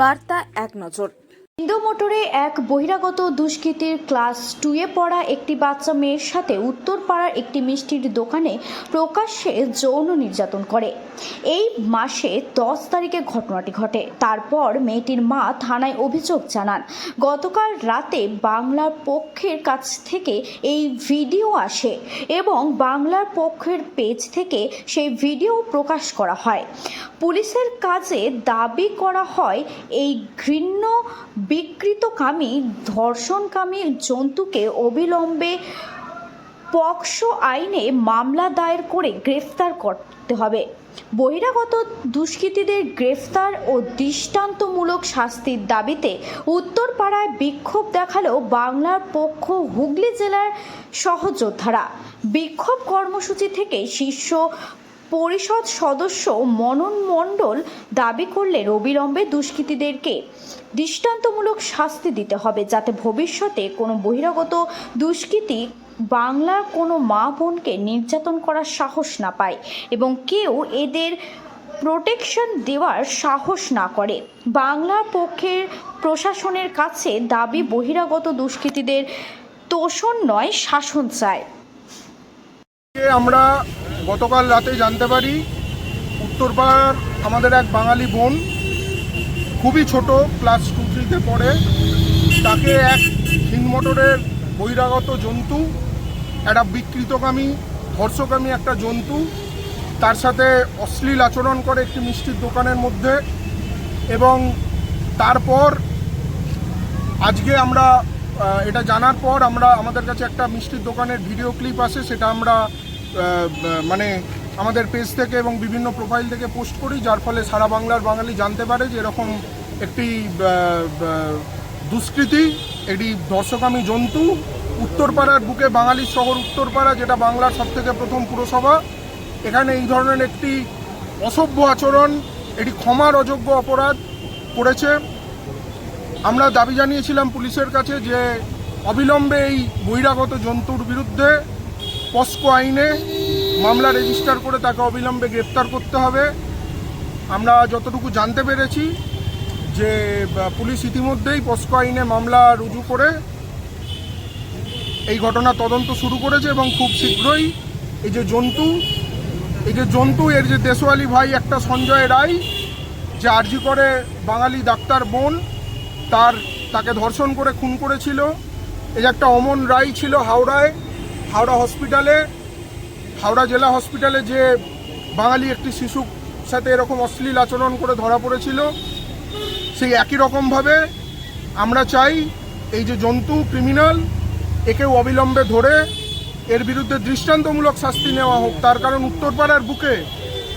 বার্তা এক নজর। ইন্দো মোটরে এক বহিরাগত দুষ্কৃতীর ক্লাস 2-এ পড়া একটি বাচ্চা মেয়ের সাথে উত্তরপাড়ার একটি মিষ্টির দোকানে প্রকাশ্যে যৌন নির্যাতন করে। এই মাসে 10 তারিখে ঘটনাটি ঘটে। তারপর মেয়েটির মা থানায় অভিযোগ জানান। গতকাল রাতে বাংলার পক্ষের কাছ থেকে এই ভিডিও আসে এবং বাংলার পক্ষের পেজ থেকে সেই ভিডিও প্রকাশ করা হয়। পুলিশের কাছে দাবি করা হয় এই ঘৃণ্য বিকৃতকামী ধর্ষণকামী জন্তুকে অবিলম্বে পক্সো আইনে মামলা দায়ের করে গ্রেফতার করতে হবে। বহিরাগত দুষ্কৃতীদের গ্রেফতার ও দৃষ্টান্তমূলক শাস্তির দাবিতে উত্তরপাড়ায় বিক্ষোভ দেখালো বাংলার পক্ষ হুগলি জেলার সহযোদ্ধারা। বিক্ষোভ কর্মসূচি থেকে শীর্ষ পরিষদ সদস্য মনন মণ্ডল দাবি করলেন অবিলম্বে দুষ্কৃতীদেরকে দৃষ্টান্তমূলক শাস্তি দিতে হবে, যাতে ভবিষ্যতে কোনো বহিরাগত দুষ্কৃতী বাংলার কোনো মা বোনকে নির্যাতন করার সাহস না পায় এবং কেউ এদের প্রোটেকশন দেওয়ার সাহস না করে। বাংলার পক্ষের প্রশাসনের কাছে দাবি বহিরাগত দুষ্কৃতীদের তোষণ নয়, শাসন চায়। আমরা গতকাল রাতে জানতে পারি উত্তরপাড়ার আমাদের এক বাঙালি বোন, খুবই ছোট, ক্লাস 2-3-তে পড়ে, তাকে এক মোটরের বহিরাগত জন্তু, একটা বিকৃতকামী ধর্ষকামী একটা জন্তু, তার সাথে অশ্লীল আচরণ করে একটি মিষ্টির দোকানের মধ্যে। এবং তারপর আজকে আমরা এটা জানার পর আমাদের কাছে একটা মিষ্টির দোকানের ভিডিও ক্লিপ আসে, সেটা আমরা আমাদের পেজ থেকে এবং বিভিন্ন প্রোফাইল থেকে পোস্ট করি, যার ফলে সারা বাংলার বাঙালি জানতে পারে যে এরকম একটি দুষ্কৃতী, একটি ধর্ষকামী জন্তু উত্তরপাড়ার বুকে, বাঙালির শহর উত্তরপাড়া, যেটা বাংলার সবথেকে প্রথম পুরসভা, এখানে এই ধরনের একটি অসভ্য আচরণ, এটি ক্ষমার অযোগ্য অপরাধ করেছে। আমরা দাবি জানিয়েছিলাম পুলিশের কাছে যে অবিলম্বে এই বহিরাগত জন্তুর বিরুদ্ধে পস্কো আইনে মামলা রেজিস্টার করে তাকে অবিলম্বে গ্রেপ্তার করতে হবে। আমরা যতটুকু জানতে পেরেছি যে পুলিশ ইতিমধ্যেই পস্কো আইনে মামলা রুজু করে এই ঘটনা তদন্ত শুরু করেছে এবং খুব শীঘ্রই এই যে জন্তু এর যে দেশওয়ালি ভাই একটা সঞ্জয় রায়, যে আরজি করে বাঙালি ডাক্তার বোন, তাকে ধর্ষণ করে খুন করেছিল। এই যে একটা অমন রায় ছিল হাওড়া জেলা হসপিটালে, যে বাঙালি একটি শিশুর সাথে এরকম অশ্লীল আচরণ করে ধরা পড়েছিল। সেই একই রকমভাবে আমরা চাই এই যে জন্তু ক্রিমিনাল, একেও অবিলম্বে ধরে এর বিরুদ্ধে দৃষ্টান্তমূলক শাস্তি নেওয়া হোক। তার কারণ উত্তরপাড়ার বুকে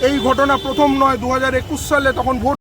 এই ঘটনা প্রথম নয়। 2021 সালে তখন ভোট